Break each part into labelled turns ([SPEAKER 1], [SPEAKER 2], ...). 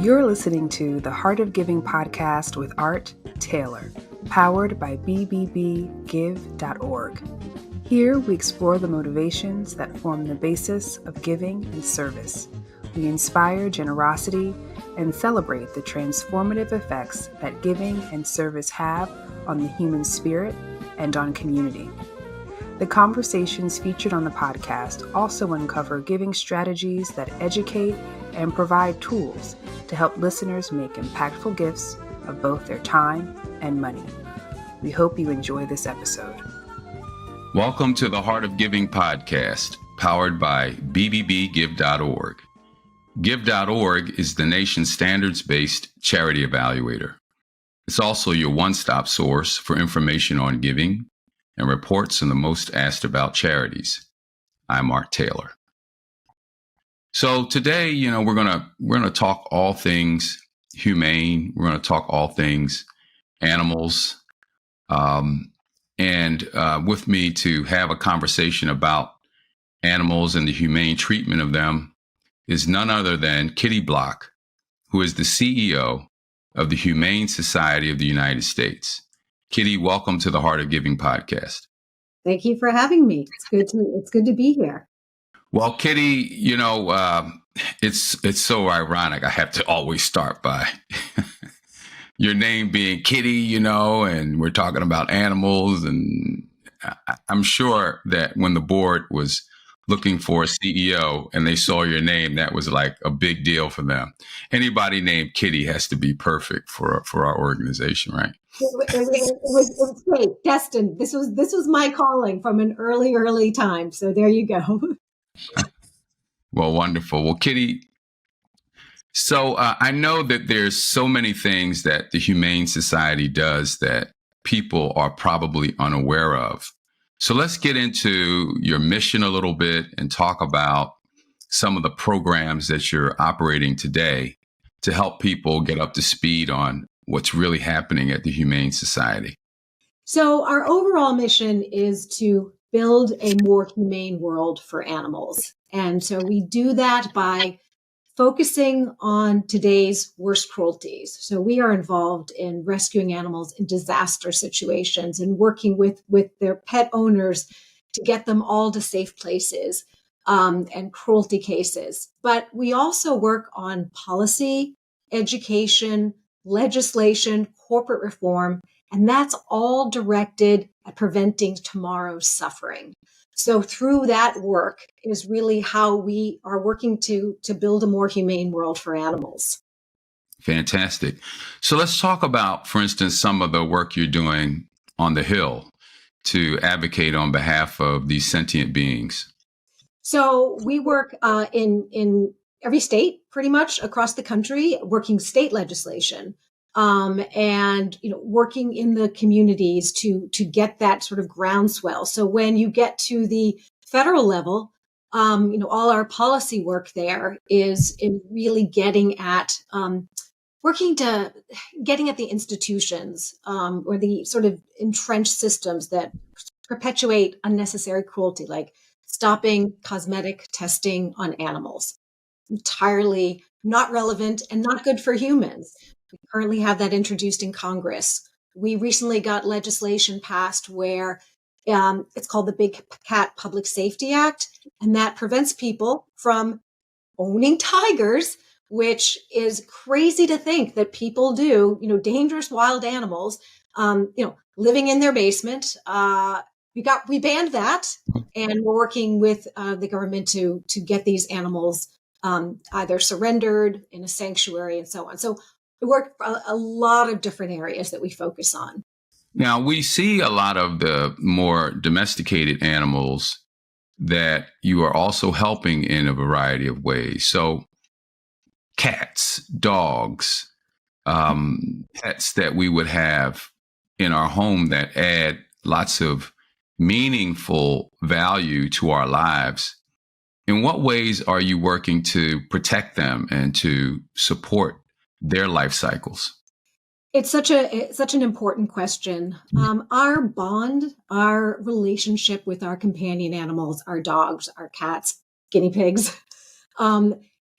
[SPEAKER 1] You're listening to the Heart of Giving podcast with Art Taylor, powered by bbbgive.org. Here we explore the motivations that form the basis of giving and service. We inspire generosity and celebrate the transformative effects that giving and service have on the human spirit and on community. The conversations featured on the podcast also uncover giving strategies that educate and provide tools to help listeners make impactful gifts of both their time and money. We hope you enjoy this episode.
[SPEAKER 2] Welcome to the Heart of Giving podcast, powered by bbbgive.org. Give.org is the nation's standards-based charity evaluator. It's also your one-stop source for information on giving and reports on the most asked about charities. I'm Art Taylor. So today, we're gonna talk all things humane. We're gonna talk all things animals, and with me to have a conversation about animals and the humane treatment of them is none other than Kitty Block, who is the CEO of the Humane Society of the United States. Kitty, welcome to the Heart of Giving podcast.
[SPEAKER 3] Thank you for having me. It's good to be here.
[SPEAKER 2] Well, Kitty, it's so ironic. I have to always start by your name being Kitty, and we're talking about animals. And I'm sure that when the board was looking for a CEO and they saw your name, that was like a big deal for them. Anybody named Kitty has to be perfect for our organization, right?
[SPEAKER 3] It was great, destined. This was my calling from an early time. So there you go.
[SPEAKER 2] Well, wonderful. Well, Kitty, so I know that there's so many things that the Humane Society does that people are probably unaware of. So let's get into your mission a little bit and talk about some of the programs that you're operating today to help people get up to speed on what's really happening at the Humane Society.
[SPEAKER 3] So our overall mission is to build a more humane world for animals. And so we do that by focusing on today's worst cruelties. So we are involved in rescuing animals in disaster situations and working with their pet owners to get them all to safe places and cruelty cases. But we also work on policy, education, legislation, corporate reform, and that's all directed at preventing tomorrow's suffering. So through that work is really how we are working to build a more humane world for animals.
[SPEAKER 2] Fantastic. So let's talk about, for instance, some of the work you're doing on the Hill to advocate on behalf of these sentient beings.
[SPEAKER 3] So we work in every state, pretty much across the country, working state legislation. And working in the communities to get that sort of groundswell. So when you get to the federal level, all our policy work there is in really getting at getting at the institutions or the sort of entrenched systems that perpetuate unnecessary cruelty, like stopping cosmetic testing on animals. Entirely not relevant and not good for humans. We currently have that introduced in Congress. We recently got legislation passed where it's called the Big Cat Public Safety Act, and that prevents people from owning tigers, which is crazy to think that people do, dangerous wild animals, living in their basement. We banned that, and we're working with the government to get these animals either surrendered in a sanctuary and so on. So we work for a lot of different areas that we focus on.
[SPEAKER 2] Now, we see a lot of the more domesticated animals that you are also helping in a variety of ways. So cats, dogs, pets that we would have in our home that add lots of meaningful value to our lives. In what ways are you working to protect them and to support their life cycles?
[SPEAKER 3] It's such an important question. Our bond, our relationship with our companion animals, our dogs, our cats, guinea pigs,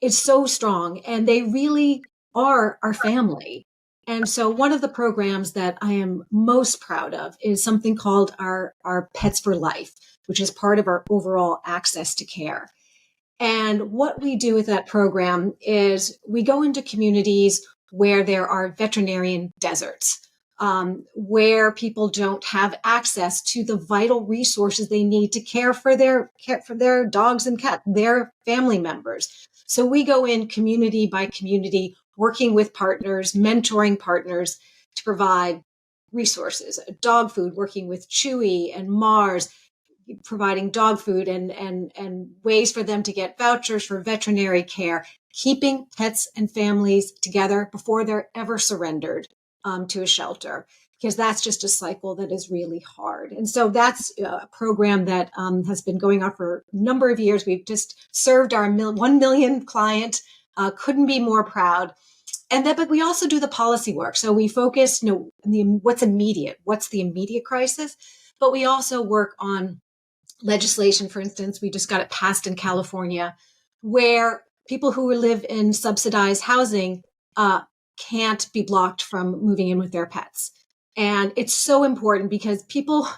[SPEAKER 3] is so strong, and they really are our family. And so one of the programs that I am most proud of is something called our Pets for Life, which is part of our overall access to care. And what we do with that program is we go into communities where there are veterinarian deserts, where people don't have access to the vital resources they need to care for their dogs and cats, their family members. So we go in community by community, working with partners, mentoring partners to provide resources, dog food, working with Chewy and Mars, providing dog food and ways for them to get vouchers for veterinary care, keeping pets and families together before they're ever surrendered to a shelter, because that's just a cycle that is really hard. And so that's a program that has been going on for a number of years. We've just served our 1 million client, couldn't be more proud. And then, but we also do the policy work. So we focus, what's immediate, what's the immediate crisis, but we also work on legislation. For instance, we just got it passed in California, where people who live in subsidized housing can't be blocked from moving in with their pets. And it's so important because people,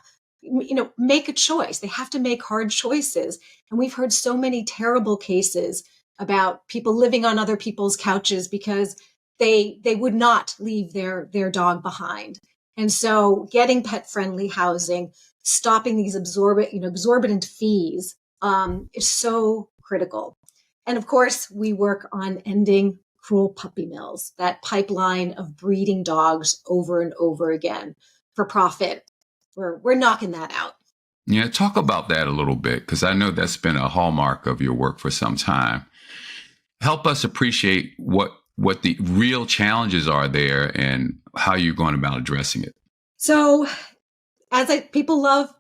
[SPEAKER 3] make a choice. They have to make hard choices. And we've heard so many terrible cases about people living on other people's couches because they would not leave their dog behind. And so getting pet-friendly housing, stopping these exorbitant fees is so critical. And of course, we work on ending cruel puppy mills, that pipeline of breeding dogs over and over again for profit. We're knocking that out.
[SPEAKER 2] Yeah, talk about that a little bit, because I know that's been a hallmark of your work for some time. Help us appreciate what the real challenges are there and how you're going about addressing it.
[SPEAKER 3] So people love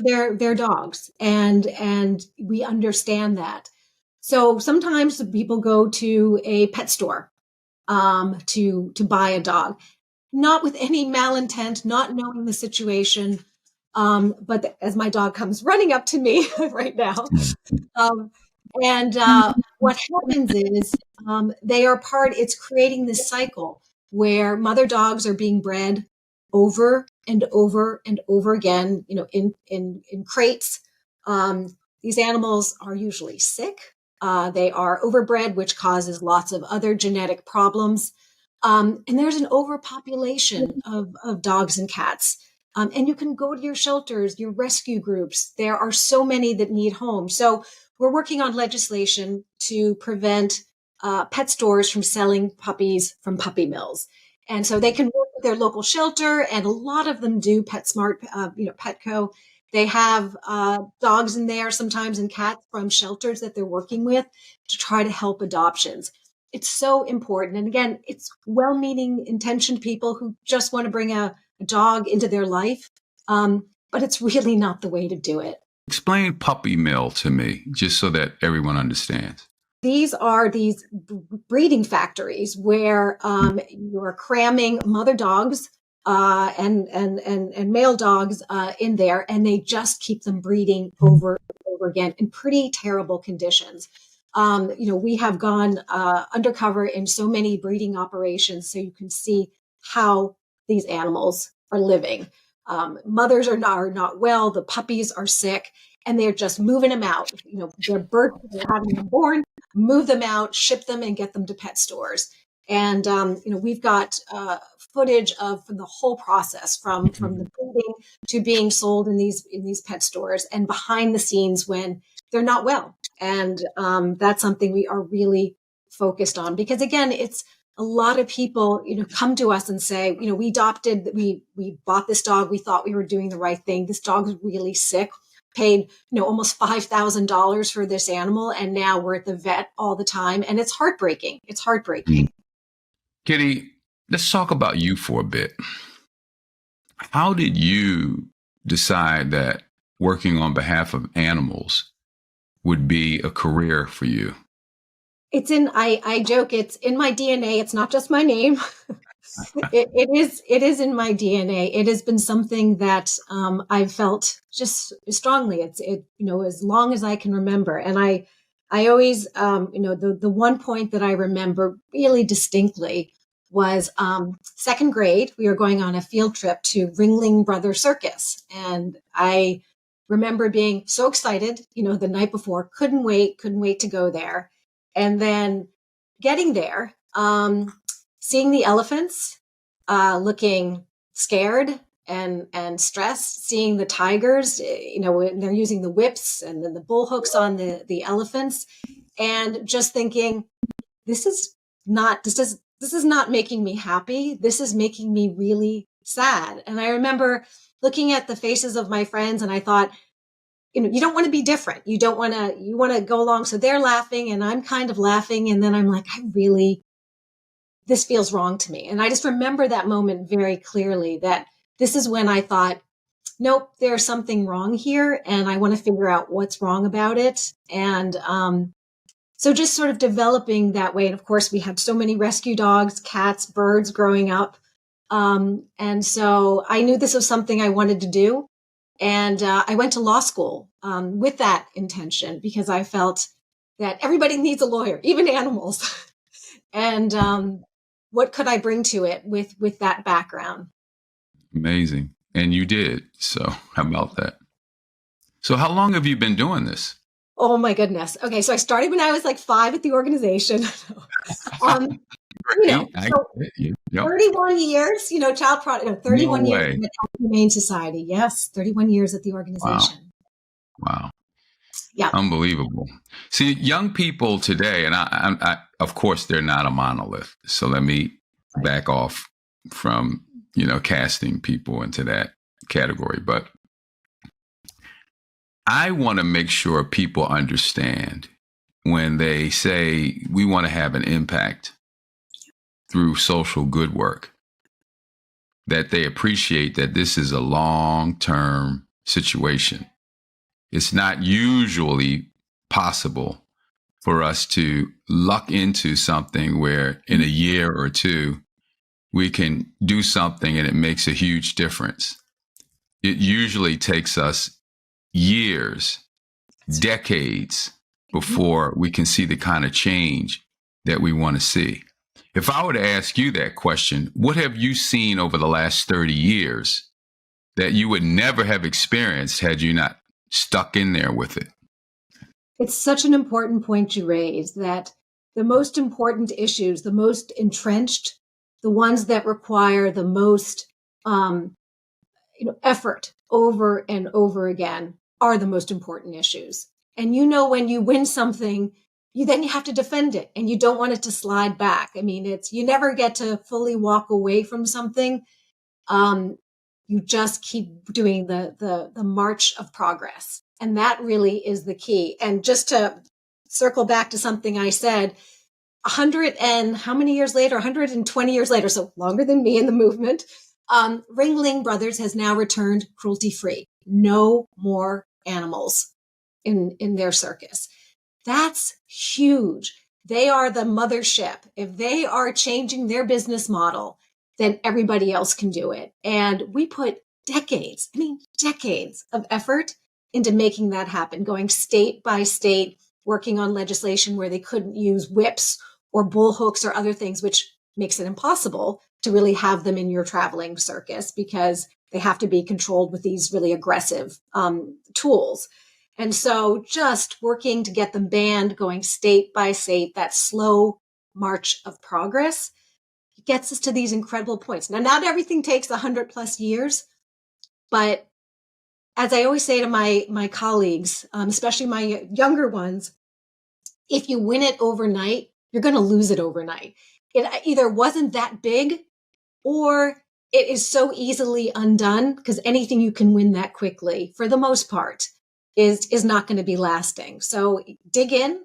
[SPEAKER 3] their dogs, and we understand that. So sometimes people go to a pet store to buy a dog, not with any malintent, not knowing the situation. But as my dog comes running up to me right now, and what happens is it's creating this cycle where mother dogs are being bred over and over and over again, in crates. These animals are usually sick. They are overbred, which causes lots of other genetic problems. And there's an overpopulation of dogs and cats. And you can go to your shelters, your rescue groups. There are so many that need homes. So we're working on legislation to prevent pet stores from selling puppies from puppy mills. And so they can work with their local shelter, and a lot of them do. PetSmart, Petco. They have dogs in there sometimes, and cats from shelters that they're working with to try to help adoptions. It's so important. And again, it's well-meaning, intentioned people who just want to bring a dog into their life. But it's really not the way to do it.
[SPEAKER 2] Explain puppy mill to me, just so that everyone understands.
[SPEAKER 3] These are these breeding factories where you're cramming mother dogs and male dogs in there, and they just keep them breeding over and over again in pretty terrible conditions. We have gone undercover in so many breeding operations, so you can see how these animals are living. Mothers are not well, the puppies are sick, and they're just moving them out. They're having them born, move them out, ship them, and get them to pet stores. And we've got footage from the whole process, from the breeding to being sold in these pet stores, and behind the scenes when they're not well. And that's something we are really focused on, because again, it's a lot of people, come to us and say, we bought this dog. We thought we were doing the right thing. This dog's really sick, paid, almost $5,000 for this animal. And now we're at the vet all the time. And it's heartbreaking. It's heartbreaking.
[SPEAKER 2] Kitty, let's talk about you for a bit. How did you decide that working on behalf of animals would be a career for you?
[SPEAKER 3] I joke, it's in my DNA. It's not just my name. It is in my DNA. It has been something that I've felt just strongly. As long as I can remember. And I always, the one point that I remember really distinctly was second grade. We were going on a field trip to Ringling Brothers Circus. And I remember being so excited, the night before, couldn't wait to go there. And then getting there, seeing the elephants, looking scared and stressed, seeing the tigers, when they're using the whips and then the bull hooks on the elephants, and just thinking, this is not making me happy. This is making me really sad. And I remember looking at the faces of my friends, and I thought, you don't want to be different. You want to go along. So they're laughing and I'm kind of laughing. And then I'm like, this feels wrong to me. And I just remember that moment very clearly, that this is when I thought, nope, there's something wrong here. And I want to figure out what's wrong about it. And so just sort of developing that way. And of course, we had so many rescue dogs, cats, birds growing up. And so I knew this was something I wanted to do. And I went to law school with that intention, because I felt that everybody needs a lawyer, even animals. And what could I bring to it with that background?
[SPEAKER 2] Amazing. And you did. So how about that? So how long have you been doing this?
[SPEAKER 3] Oh my goodness. Okay. So I started when I was like 5 at the organization. 31 years, child product, 31
[SPEAKER 2] No
[SPEAKER 3] years
[SPEAKER 2] way.
[SPEAKER 3] in the Humane Society. Yes. 31 years at the organization.
[SPEAKER 2] Wow.
[SPEAKER 3] Yeah.
[SPEAKER 2] Unbelievable. See, young people today, and I, of course, they're not a monolith. So let me back off from, casting people into that category. But I want to make sure people understand, when they say we want to have an impact through social good work, that they appreciate that this is a long-term situation. It's not usually possible for us to luck into something where in a year or two, we can do something and it makes a huge difference. It usually takes us years, decades before we can see the kind of change that we want to see. If I were to ask you that question, what have you seen over the last 30 years that you would never have experienced had you not stuck in there with it?
[SPEAKER 3] It's such an important point you raise, that the most important issues, the most entrenched, the ones that require the most effort over and over again, are the most important issues. And when you win something, you have to defend it, and you don't want it to slide back. I mean, you never get to fully walk away from something. You just keep doing the march of progress. And that really is the key. And just to circle back to something I said, 100 and how many years later? 120 years later, so longer than me in the movement, Ringling Brothers has now returned cruelty-free. No more animals in their circus. That's huge. They are the mothership. If they are changing their business model, then everybody else can do it. And we put decades of effort into making that happen, going state by state, working on legislation where they couldn't use whips or bull hooks or other things, which makes it impossible to really have them in your traveling circus, because they have to be controlled with these really aggressive tools. And so just working to get them banned, going state by state, that slow march of progress, gets us to these incredible points. Now, not everything takes 100+ years, but as I always say to my colleagues, especially my younger ones, if you win it overnight, you're going to lose it overnight. It either wasn't that big, or it is so easily undone, because anything you can win that quickly, for the most part, is not going to be lasting. So dig in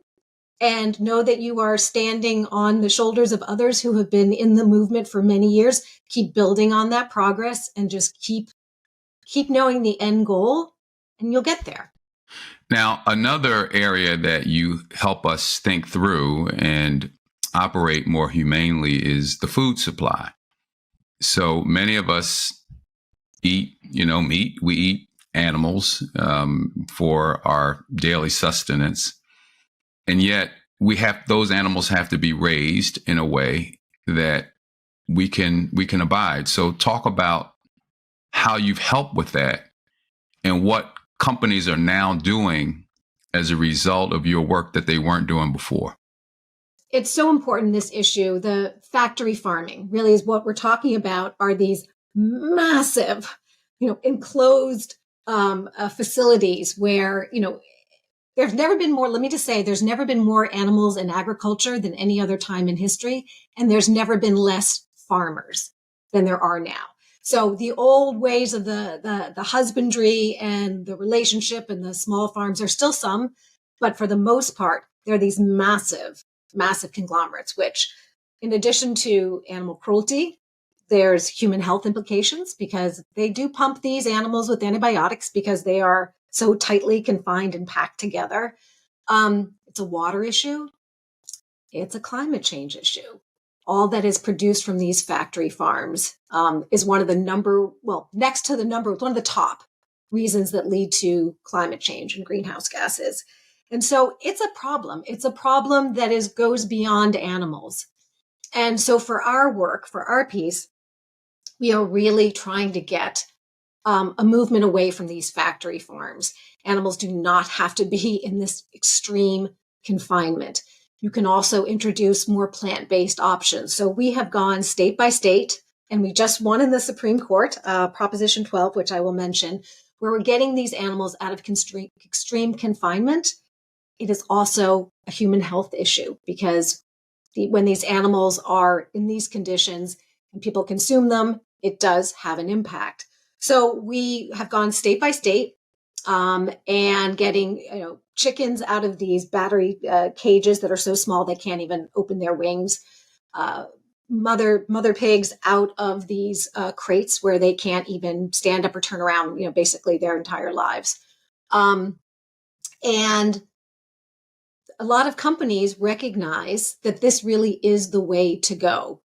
[SPEAKER 3] and know that you are standing on the shoulders of others who have been in the movement for many years. Keep building on that progress, and just keep knowing the end goal, and you'll get there.
[SPEAKER 2] Now, another area that you help us think through and operate more humanely is the food supply. So many of us eat, meat. We eat animals for our daily sustenance. And yet those animals have to be raised in a way that we can abide. So talk about how you've helped with that and what companies are now doing as a result of your work that they weren't doing before.
[SPEAKER 3] It's so important, this issue. The factory farming really is what we're talking about, are these massive, enclosed facilities where, there's never been more, let me just say, there's never been more animals in agriculture than any other time in history. And there's never been less farmers than there are now. So the old ways of the husbandry and the relationship and the small farms are still some, but for the most part, they're these massive, massive conglomerates, which in addition to animal cruelty, there's human health implications because they do pump these animals with antibiotics because they are so tightly confined and packed together. It's a water issue. It's a climate change issue. All that is produced from these factory farms is one of the one of the top reasons that lead to climate change and greenhouse gases. And so it's a problem. It's a problem that goes beyond animals. And so for our work, for our piece, we are really trying to get a movement away from these factory farms. Animals do not have to be in this extreme confinement. You can also introduce more plant-based options. So we have gone state by state, and we just won in the Supreme Court, Proposition 12, which I will mention, where we're getting these animals out of extreme confinement. It is also a human health issue because when these animals are in these conditions and people consume them, it does have an impact. So we have gone state by state and getting chickens out of these battery cages that are so small they can't even open their wings. Mother pigs out of these crates where they can't even stand up or turn around, basically their entire lives. And a lot of companies recognize that this really is the way to go.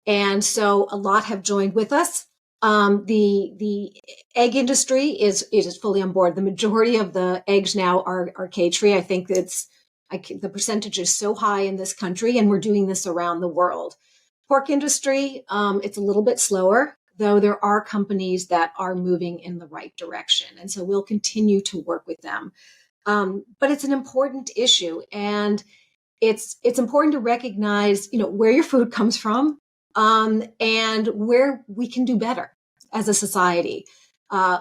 [SPEAKER 3] And so a lot have joined with us. The egg industry is fully on board. The majority of the eggs now are cage-free. I think the percentage is so high in this country, and we're doing this around the world. Pork industry, it's a little bit slower, though there are companies that are moving in the right direction. And so we'll continue to work with them. But it's an important issue, and it's important to recognize, where your food comes from, and where we can do better as a society.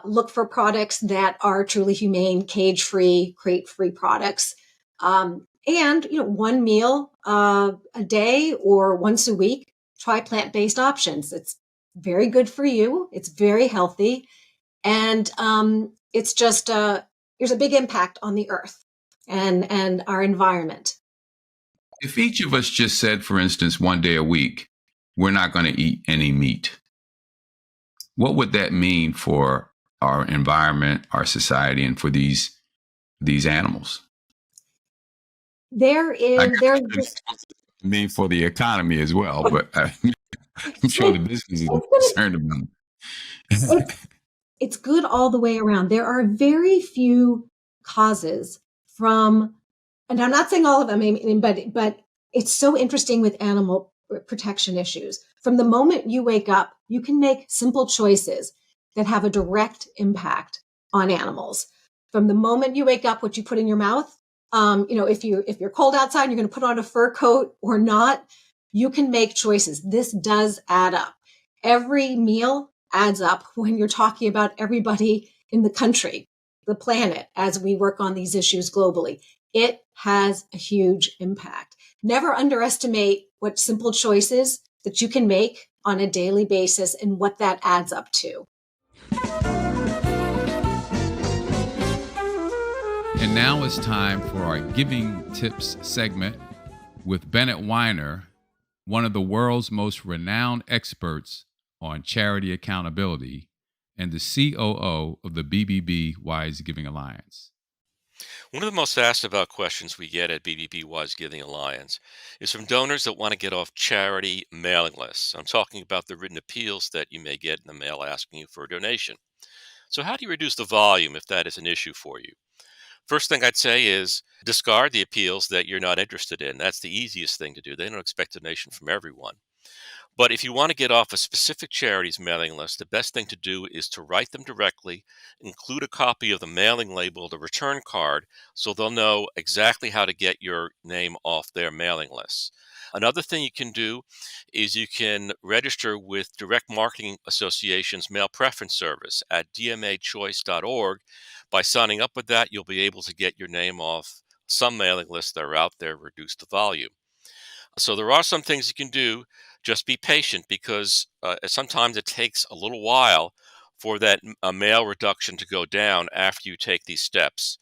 [SPEAKER 3] Look for products that are truly humane, cage-free, crate-free products. And, one meal a day or once a week, try plant-based options. It's very good for you. It's very healthy. And it's just, there's a big impact on the earth and our environment.
[SPEAKER 2] If each of us just said, for instance, one day a week, we're not going to eat any meat, what would that mean for our environment, our society, and for these animals?
[SPEAKER 3] There
[SPEAKER 2] mean for the economy as well, but I'm sure the business is concerned about it.
[SPEAKER 3] It's good all the way around. There are very few causes and I'm not saying all of them, but it's so interesting with animal protection issues. From the moment you wake up, you can make simple choices that have a direct impact on animals. From the moment you wake up, what you put in your mouth, if you're cold outside and you're going to put on a fur coat or not, you can make choices. This does add up. Every meal adds up when you're talking about everybody in the country, the planet, as we work on these issues globally. It has a huge impact. Never underestimate what simple choices that you can make on a daily basis and what that adds up to.
[SPEAKER 2] And now it's time for our Giving Tips segment with Bennett Weiner, one of the world's most renowned experts on charity accountability and the COO of the BBB Wise Giving Alliance.
[SPEAKER 4] One of the most asked about questions we get at BBB Wise Giving Alliance is from donors that want to get off charity mailing lists. I'm talking about the written appeals that you may get in the mail asking you for a donation. So how do you reduce the volume if that is an issue for you? First thing I'd say is discard the appeals that you're not interested in. That's the easiest thing to do. They don't expect a donation from everyone. But if you want to get off a specific charity's mailing list, the best thing to do is to write them directly, include a copy of the mailing label, the return card, so they'll know exactly how to get your name off their mailing list. Another thing you can do is you can register with Direct Marketing Association's Mail Preference Service at dmachoice.org. By signing up with that, you'll be able to get your name off some mailing lists that are out there, reduce the volume. So there are some things you can do. Just be patient because sometimes it takes a little while for that mail reduction to go down after you take these steps.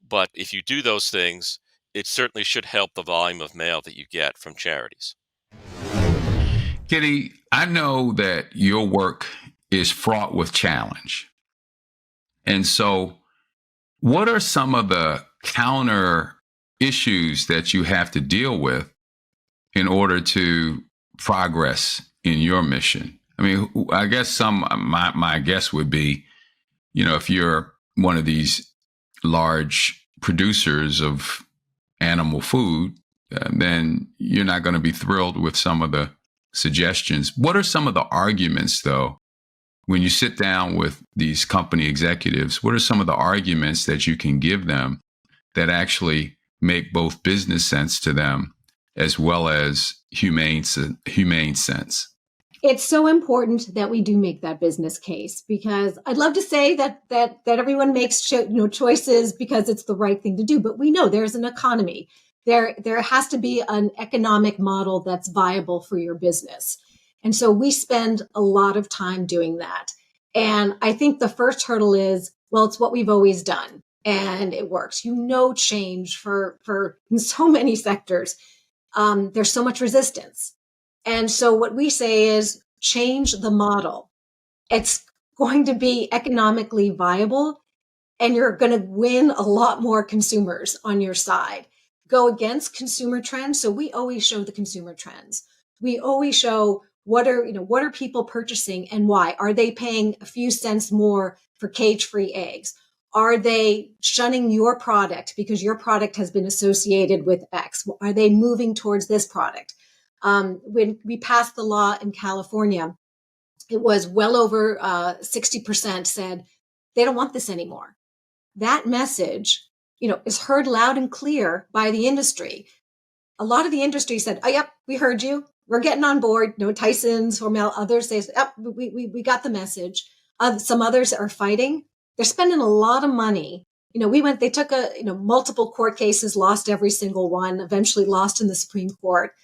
[SPEAKER 4] But if you do those things, it certainly should help the volume of mail that you get from charities.
[SPEAKER 2] Kitty, I know that your work is fraught with challenge. And so, what are some of the counter issues that you have to deal with in order to progress in your mission? I mean, I guess my guess would be, if you're one of these large producers of animal food, then you're not going to be thrilled with some of the suggestions. What are some of the arguments, though, when you sit down with these company executives? What are some of the arguments that you can give them that actually make both business sense to them as well as humane sense?
[SPEAKER 3] It's so important that we do make that business case, because I'd love to say that everyone makes choices because it's the right thing to do, but we know there's an economy. There has to be an economic model that's viable for your business. And so we spend a lot of time doing that. And I think the first hurdle is, well, it's what we've always done and it works. Change for in so many sectors. There's so much resistance. And so what we say is change the model. It's going to be economically viable and you're going to win a lot more consumers on your side. Go against consumer trends. So we always show the consumer trends. We always show what are people purchasing and why? Are they paying a few cents more for cage-free eggs? Are they shunning your product because your product has been associated with X? Are they moving towards this product? When we passed the law in California, it was well over 60% said they don't want this anymore. That message, is heard loud and clear by the industry. A lot of the industry said, "Oh, yep, we heard you. We're getting on board." Tyson's, Hormel, others say, "Yep, we got the message." Some others are fighting. They're spending a lot of money. They took multiple court cases, lost every single one, eventually lost in the Supreme Court,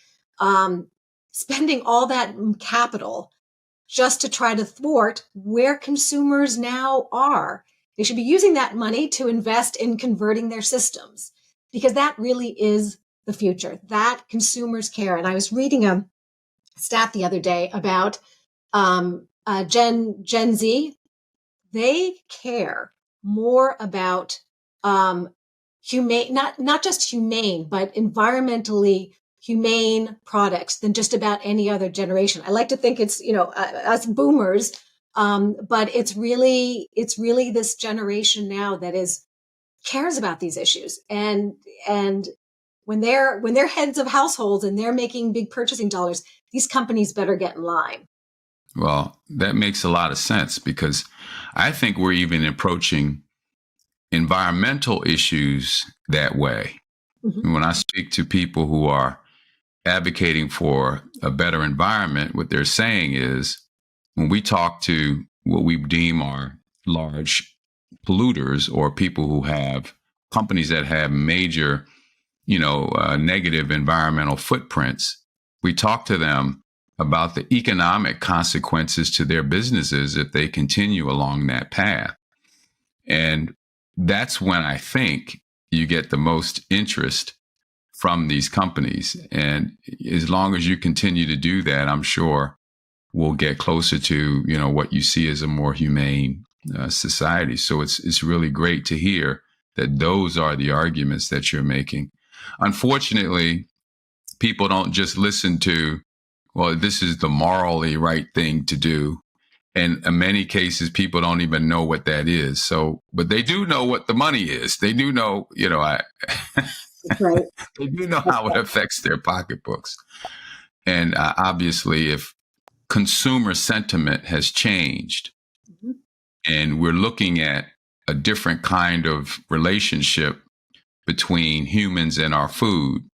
[SPEAKER 3] spending all that capital just to try to thwart where consumers now are. They should be using that money to invest in converting their systems, because that really is the future, that consumers care. And I was reading a stat the other day about Gen Z. They care more about humane, not just humane, but environmentally humane products than just about any other generation. I like to think it's us boomers, but it's really this generation now that cares about these issues, and when they're heads of households and they're making big purchasing dollars, these companies better get in line.
[SPEAKER 2] Well, that makes a lot of sense, because I think we're even approaching environmental issues that way. Mm-hmm. When I speak to people who are advocating for a better environment, what they're saying is, when we talk to what we deem are large polluters or people who have companies that have major, negative environmental footprints, we talk to them about the economic consequences to their businesses if they continue along that path. And that's when I think you get the most interest from these companies. And as long as you continue to do that, I'm sure we'll get closer to, what you see as a more humane society. So it's really great to hear that those are the arguments that you're making. Unfortunately, people don't just listen to, well, this is the morally right thing to do. And in many cases, people don't even know what that is. So, but they do know what the money is. They do know,
[SPEAKER 3] That's right.
[SPEAKER 2] they do know
[SPEAKER 3] That's
[SPEAKER 2] how it
[SPEAKER 3] right.
[SPEAKER 2] affects their pocketbooks. And obviously, if consumer sentiment has changed
[SPEAKER 3] Mhm.
[SPEAKER 2] and we're looking at a different kind of relationship between humans and our food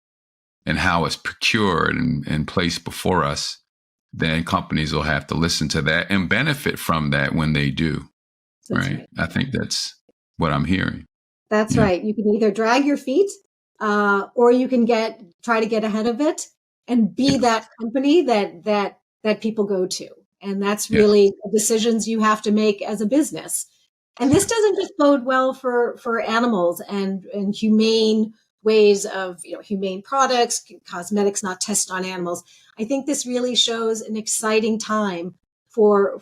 [SPEAKER 2] and how it's procured and placed before us, then companies will have to listen to that and benefit from that when they do.
[SPEAKER 3] That's
[SPEAKER 2] Right.
[SPEAKER 3] right.
[SPEAKER 2] I think that's what I'm hearing.
[SPEAKER 3] That's
[SPEAKER 2] Yeah.
[SPEAKER 3] right. You can either drag your feet, or you can try to get ahead of it and be
[SPEAKER 2] Yeah.
[SPEAKER 3] that company that people go to. And that's
[SPEAKER 2] Yeah.
[SPEAKER 3] really decisions you have to make as a business. And this doesn't just bode well for animals and humane ways of, humane products, cosmetics not tested on animals. I think this really shows an exciting time for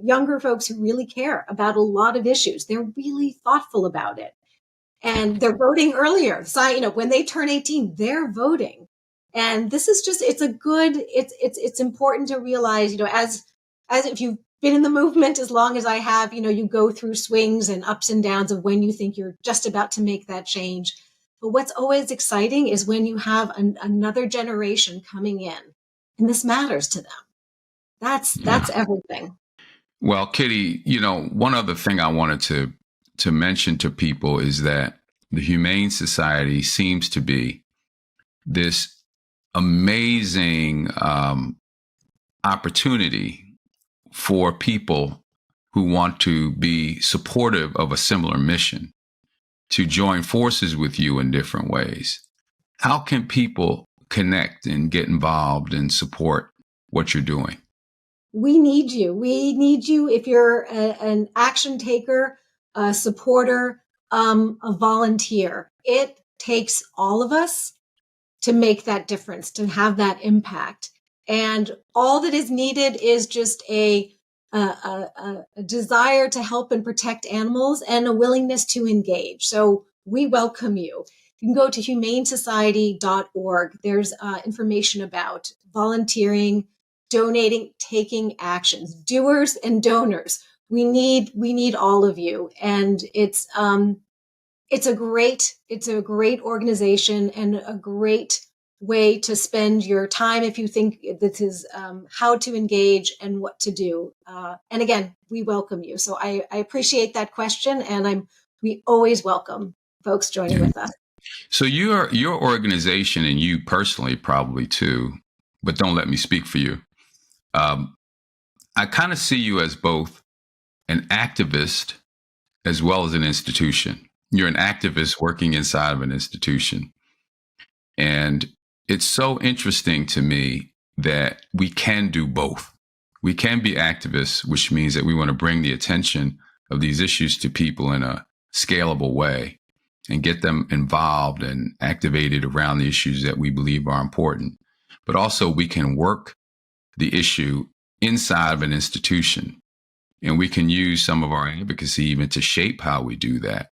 [SPEAKER 3] younger folks who really care about a lot of issues. They're really thoughtful about it, and they're voting earlier. So, when they turn 18, they're voting. And this is just, it's important to realize, as if you've been in the movement as long as I have, you go through swings and ups and downs of when you think you're just about to make that change. But what's always exciting is when you have another generation coming in, and this matters to them. That's
[SPEAKER 2] Yeah.
[SPEAKER 3] everything.
[SPEAKER 2] Well, Kitty, one other thing I wanted to mention to people is that the Humane Society seems to be this amazing opportunity for people who want to be supportive of a similar mission to join forces with you in different ways. How can people connect and get involved and support what you're doing?
[SPEAKER 3] We need you. We need you if you're an action taker, a supporter, a volunteer. It takes all of us to make that difference, to have that impact. And all that is needed is just a desire to help and protect animals and a willingness to engage. So we welcome you. You can go to humanesociety.org. There's information about volunteering, donating, taking actions, doers and donors. We need all of you, and it's a great organization and a great way to spend your time if you think this is how to engage and what to do. And again, we welcome you. So I appreciate that question, and we always welcome folks joining
[SPEAKER 2] Yeah.
[SPEAKER 3] with us.
[SPEAKER 2] So your organization and you personally probably too, but don't let me speak for you. Um, I kind of see you as both an activist as well as an institution. You're an activist working inside of an institution. And it's so interesting to me that we can do both. We can be activists, which means that we want to bring the attention of these issues to people in a scalable way and get them involved and activated around the issues that we believe are important. But also, we can work the issue inside of an institution, and we can use some of our advocacy even to shape how we do that.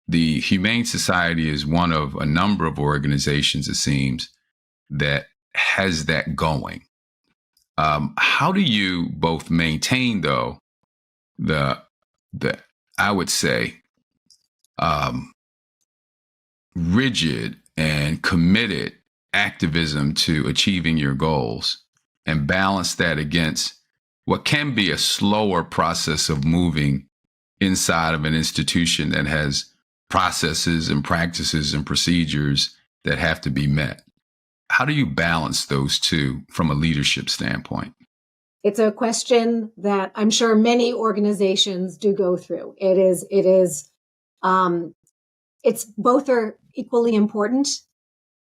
[SPEAKER 2] The Humane Society is one of a number of organizations, it seems, that has that going. How do you both maintain, though, the I would say um, rigid and committed activism to achieving your goals, and balance that against what can be a slower process of moving inside of an institution that has processes and practices and procedures that have to be met? How do you balance those two from a leadership standpoint?
[SPEAKER 3] It's a question that I'm sure many organizations do go through. It's both are equally important.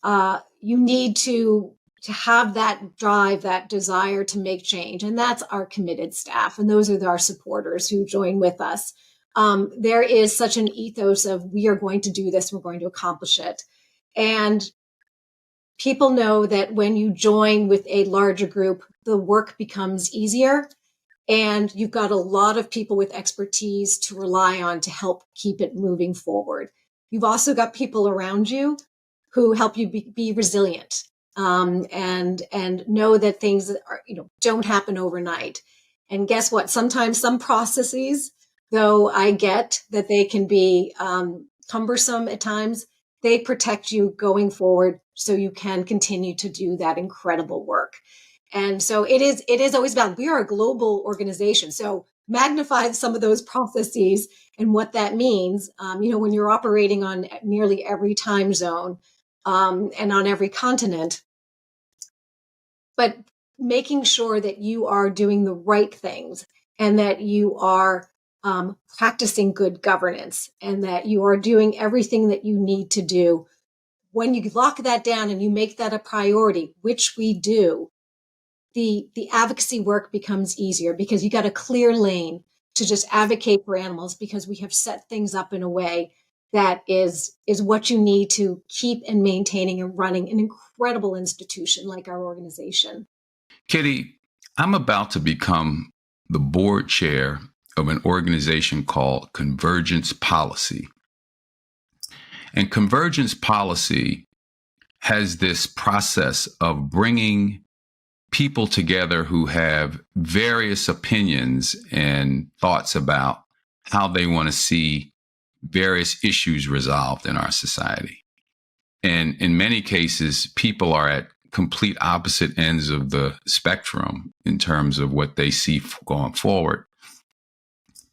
[SPEAKER 3] You need to have that drive, that desire to make change. And that's our committed staff. And those are our supporters who join with us. There is such an ethos of we are going to do this, we're going to accomplish it. And people know that when you join with a larger group, the work becomes easier. And you've got a lot of people with expertise to rely on to help keep it moving forward. You've also got people around you who help you be resilient, and know that things don't happen overnight. And guess what? Sometimes some processes, though I get that they can be cumbersome at times, they protect you going forward so you can continue to do that incredible work. And so it is always about, we are a global organization. So magnify some of those processes and what that means, when you're operating on nearly every time zone and on every continent, but making sure that you are doing the right things and that you are practicing good governance and that you are doing everything that you need to do. When you lock that down and you make that a priority, which we do, the advocacy work becomes easier because you got a clear lane to just advocate for animals because we have set things up in a way that is what you need to keep and maintaining and running an incredible institution like our organization.
[SPEAKER 2] Kitty, I'm about to become the board chair of an organization called Convergence Policy. And Convergence Policy has this process of bringing people together who have various opinions and thoughts about how they want to see various issues resolved in our society. And in many cases, people are at complete opposite ends of the spectrum in terms of what they see going forward.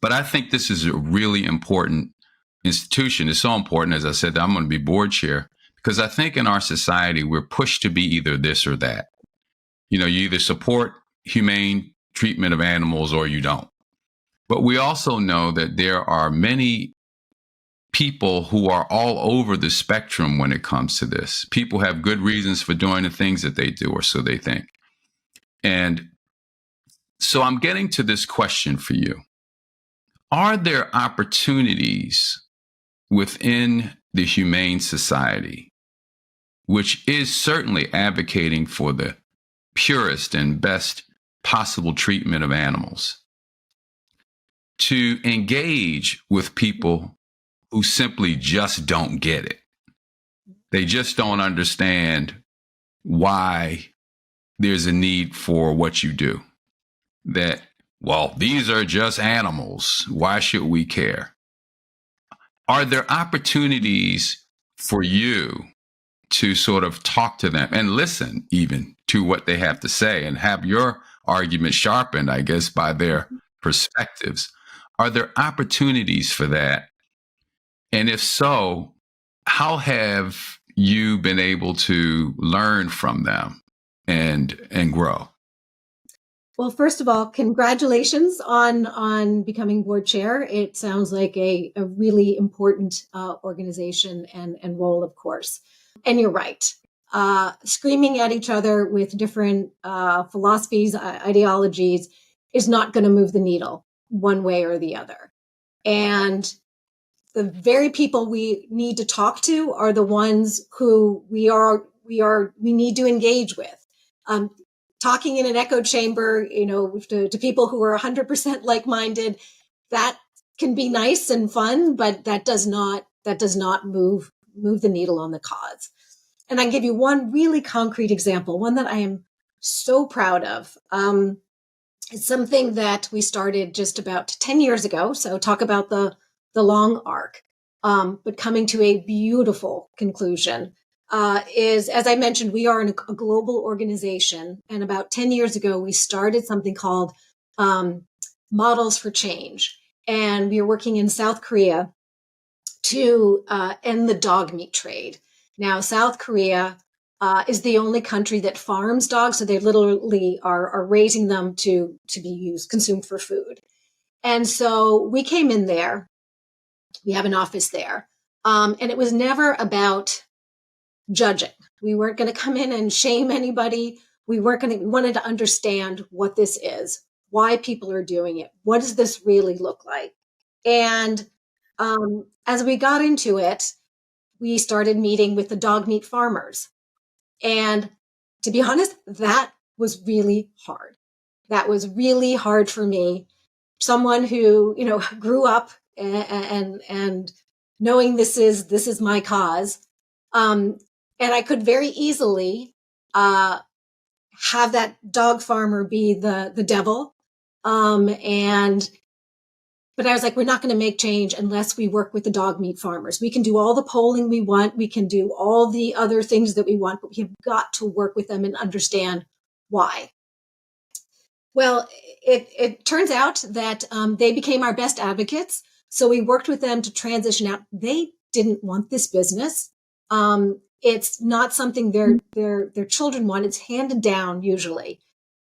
[SPEAKER 2] But I think this is a really important institution. It's so important, as I said, that I'm going to be board chair, because I think in our society, we're pushed to be either this or that. You either support humane treatment of animals or you don't. But we also know that there are many people who are all over the spectrum when it comes to this. People have good reasons for doing the things that they do, or so they think. And so I'm getting to this question for you. Are there opportunities within the Humane Society, which is certainly advocating for the purest and best possible treatment of animals, to engage with people who simply just don't get it? They just don't understand why there's a need for what you do. That, well, these are just animals. Why should we care? Are there opportunities for you to sort of talk to them and listen even to what they have to say and have your argument sharpened, I guess, by their perspectives? Are there opportunities for that? And if so, how have you been able to learn from them and grow?
[SPEAKER 3] Well, first of all, congratulations on becoming board chair. It sounds like a really important organization and role, of course. And you're right. Screaming at each other with different philosophies, ideologies is not going to move the needle one way or the other. And the very people we need to talk to are the ones who we need to engage with. Talking in an echo chamber, to people who are 100% like-minded, that can be nice and fun, but that does not move the needle on the cause. And I can give you one really concrete example, one that I am so proud of. It's something that we started just about 10 years ago. So talk about the long arc, but coming to a beautiful conclusion. Is, as I mentioned, we are a global organization. And about 10 years ago, we started something called Models for Change. And we are working in South Korea to end the dog meat trade. Now, South Korea is the only country that farms dogs. So they literally are raising them to be consumed for food. And so we came in there. We have an office there. And it was never about judging. We weren't going to come in and shame anybody. We wanted to understand what this is, why people are doing it. What does this really look like? And as we got into it, we started meeting with the dog meat farmers. And to be honest, that was really hard. That was really hard for me. Someone who, grew up and knowing this is my cause. And I could very easily have that dog farmer be the devil But I was like, we're not going to make change unless we work with the dog meat farmers. We can do all the polling we want. We can do all the other things that we want, but we have got to work with them and understand why. Well, it turns out that they became our best advocates. So we worked with them to transition out. They didn't want this business. It's not something their children want. It's handed down usually.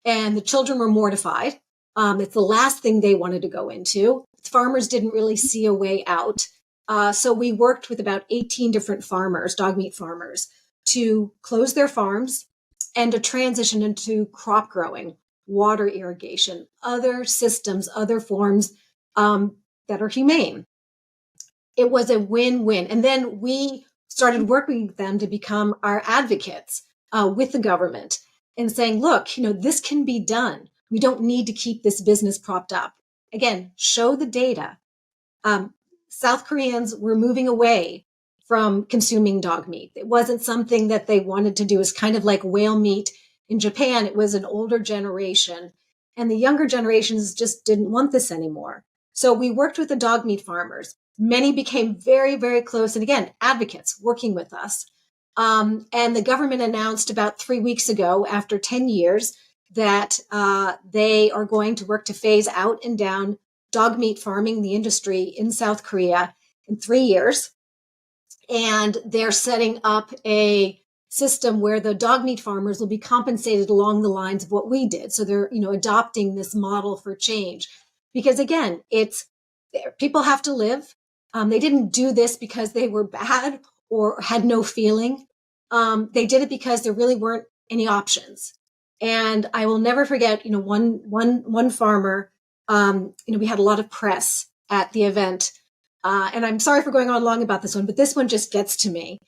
[SPEAKER 3] And the children were mortified. It's the last thing they wanted to go into. Farmers didn't really see a way out. So we worked with about 18 different farmers, dog meat farmers, to close their farms and to transition into crop growing, water irrigation, other systems, other forms that are humane. It was a win-win. And then we started working with them to become our advocates with the government and saying, look, this can be done. We don't need to keep this business propped up. Again, show the data. South Koreans were moving away from consuming dog meat. It wasn't something that they wanted to do. It's kind of like whale meat in Japan. It was an older generation, and the younger generations just didn't want this anymore. So we worked with the dog meat farmers. Many became very, very close, and again, advocates working with us. And the government announced about 3 weeks ago, after 10 years, that they are going to work to phase out and down dog meat farming, the industry in South Korea, in 3 years. And they're setting up a system where the dog meat farmers will be compensated along the lines of what we did. So they're, adopting this model for change. Because again, people have to live. They didn't do this because they were bad or had no feeling. They did it because there really weren't any options. And I will never forget, one farmer, we had a lot of press at the event. And I'm sorry for going on long about this one, but this one just gets to me.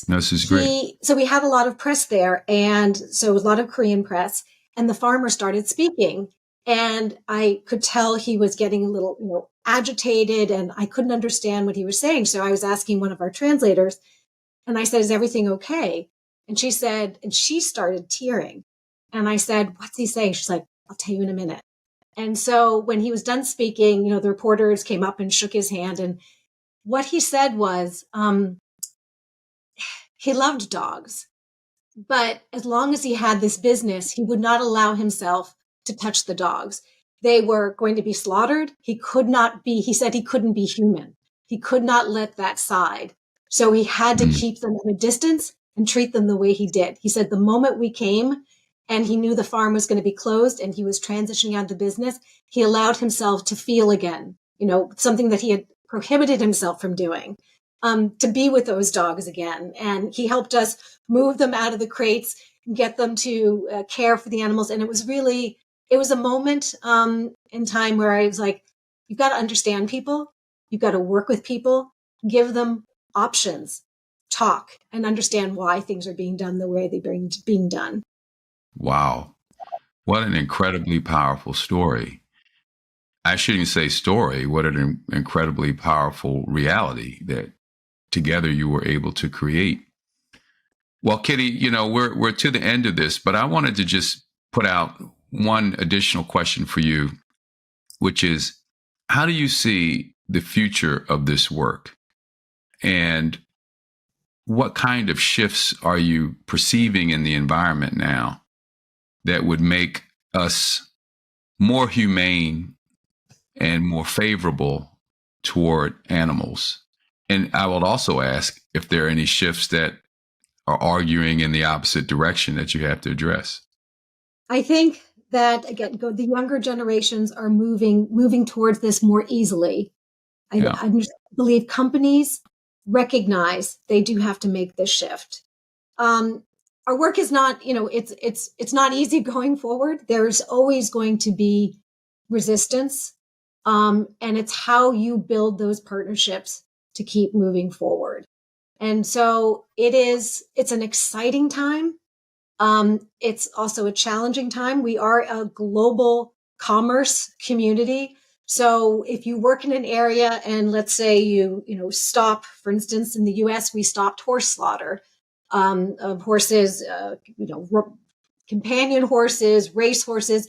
[SPEAKER 2] This is great.
[SPEAKER 3] So we had a lot of press there, and so a lot of Korean press, and the farmer started speaking, and I could tell he was getting a little, agitated, and I couldn't understand what he was saying. So I was asking one of our translators, and I said, "Is everything okay?" And she said, and she started tearing. And I said, "What's he saying?" She's like, "I'll tell you in a minute." And so when he was done speaking, the reporters came up and shook his hand. And what he said was, he loved dogs, but as long as he had this business, he would not allow himself to touch the dogs. They were going to be slaughtered. He said he couldn't be human. He could not let that side. So he had to keep them at a distance and treat them the way he did. He said the moment we came and he knew the farm was going to be closed and he was transitioning out of the business, he allowed himself to feel again, something that he had prohibited himself from doing, to be with those dogs again. And he helped us move them out of the crates and get them to care for the animals. And it was a moment in time where I was like, you've got to understand people. You've got to work with people, give them options, talk, and understand why things are being done the way they're being done.
[SPEAKER 2] Wow. What an incredibly powerful story. I shouldn't say story. What an incredibly powerful reality that together you were able to create. Well, Kitty, we're to the end of this, but I wanted to just put out one additional question for you, which is, how do you see the future of this work? And what kind of shifts are you perceiving in the environment now that would make us more humane and more favorable toward animals? And I will also ask if there are any shifts that are arguing in the opposite direction that you have to address.
[SPEAKER 3] I think that, again, the younger generations are moving towards this more easily. I believe companies recognize they do have to make this shift. Our work is not, it's not easy going forward. There's always going to be resistance. And it's how you build those partnerships to keep moving forward. And so it's an exciting time. It's also a challenging time. We are a global commerce community. So if you work in an area and let's say you stop, for instance, in the US, we stopped horse slaughter of horses, companion horses, race horses.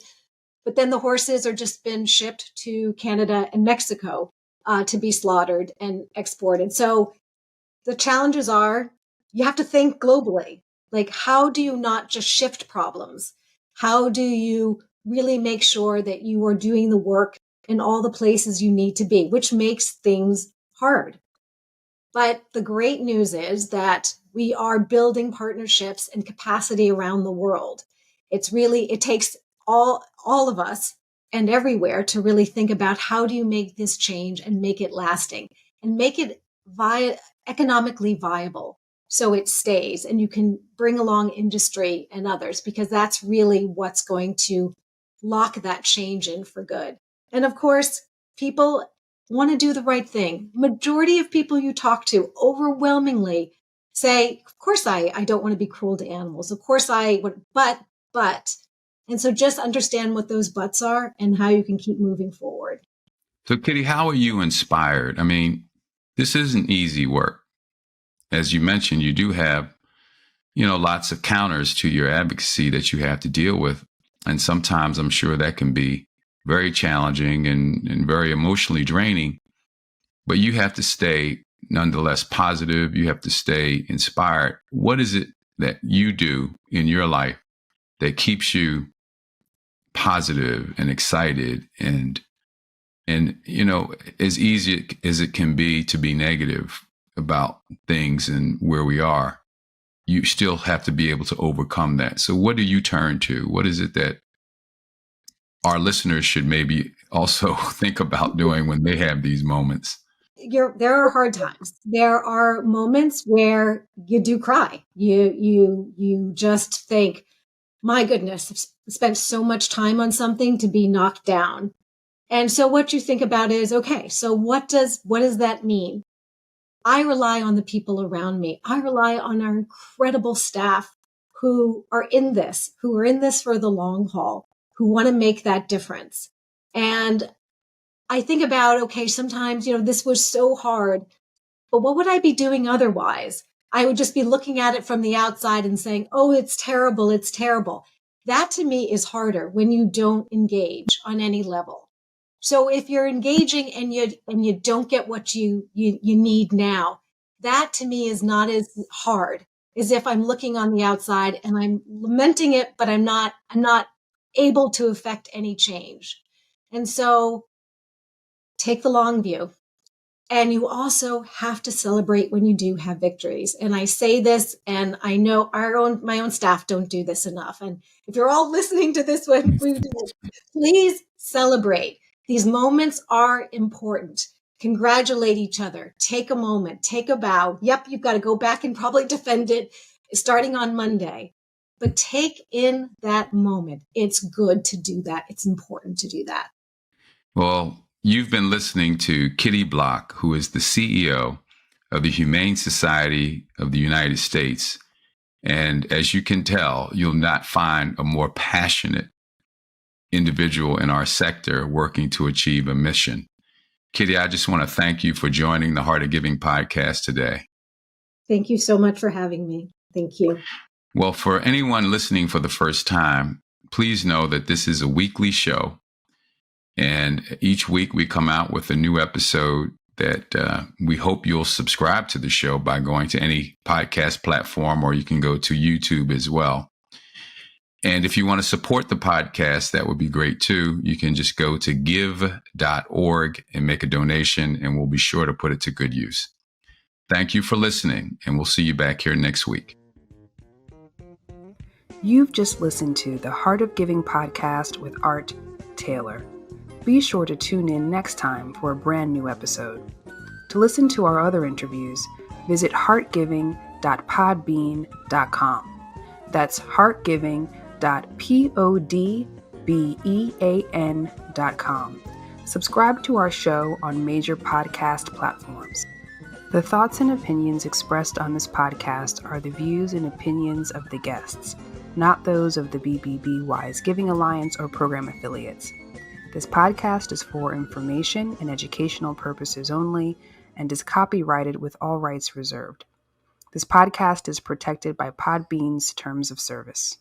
[SPEAKER 3] but then the horses are just been shipped to Canada and Mexico to be slaughtered and exported. So the challenges are you have to think globally. Like, how do you not just shift problems? How do you really make sure that you are doing the work in all the places you need to be, which makes things hard? But the great news is that we are building partnerships and capacity around the world. It takes all of us and everywhere to really think about how do you make this change and make it lasting and make it economically viable so it stays and you can bring along industry and others, because that's really what's going to lock that change in for good. And of course, people want to do the right thing. Majority of people you talk to overwhelmingly say, of course, I don't want to be cruel to animals. Of course I would, but. And so just understand what those buts are and how you can keep moving forward.
[SPEAKER 2] So, Kitty, how are you inspired? I mean, this isn't easy work. As you mentioned, you do have, lots of counters to your advocacy that you have to deal with. And sometimes I'm sure that can be very challenging and very emotionally draining. But you have to stay nonetheless positive. You have to stay inspired. What is it that you do in your life that keeps you positive and excited and as easy as it can be to be negative about things and where we are, you still have to be able to overcome that. So what do you turn to? What is it that our listeners should maybe also think about doing when they have these moments?
[SPEAKER 3] There are hard times. There are moments where you do cry. You just think, my goodness, I've spent so much time on something to be knocked down. And so what you think about is, okay, so what does that mean? I rely on the people around me. I rely on our incredible staff who are in this for the long haul, who want to make that difference. And I think about, okay, sometimes, this was so hard, but what would I be doing otherwise? I would just be looking at it from the outside and saying, oh, it's terrible. It's terrible. That to me is harder when you don't engage on any level. So if you're engaging and you don't get what you need now, that to me is not as hard as if I'm looking on the outside and I'm lamenting it, but I'm not able to affect any change. And so take the long view. And you also have to celebrate when you do have victories. And I say this, and I know my own staff don't do this enough. And if you're all listening to this when we do it, please celebrate. These moments are important. Congratulate each other. Take a moment. Take a bow. Yep, you've got to go back and probably defend it starting on Monday. But take in that moment. It's good to do that. It's important to do that.
[SPEAKER 2] Well, you've been listening to Kitty Block, who is the CEO of the Humane Society of the United States. And as you can tell, you'll not find a more passionate individual in our sector working to achieve a mission. Kitty, I just want to thank you for joining the Heart of Giving podcast today.
[SPEAKER 3] Thank you so much for having me. Thank you.
[SPEAKER 2] Well, for anyone listening for the first time, please know that this is a weekly show. And each week we come out with a new episode that we hope you'll subscribe to the show by going to any podcast platform, or you can go to YouTube as well. And if you want to support the podcast, that would be great too. You can just go to give.org and make a donation, and we'll be sure to put it to good use. Thank you for listening, and we'll see you back here next week.
[SPEAKER 1] You've just listened to the Heart of Giving podcast with Art Taylor. Be sure to tune in next time for a brand new episode. To listen to our other interviews, visit heartgiving.podbean.com. That's heartgiving.podbean.com. Subscribe to our show on major podcast platforms. The thoughts and opinions expressed on this podcast are the views and opinions of the guests, not those of the BBB Wise Giving Alliance or program affiliates. This podcast is for information and educational purposes only and is copyrighted with all rights reserved. This podcast is protected by Podbean's terms of service.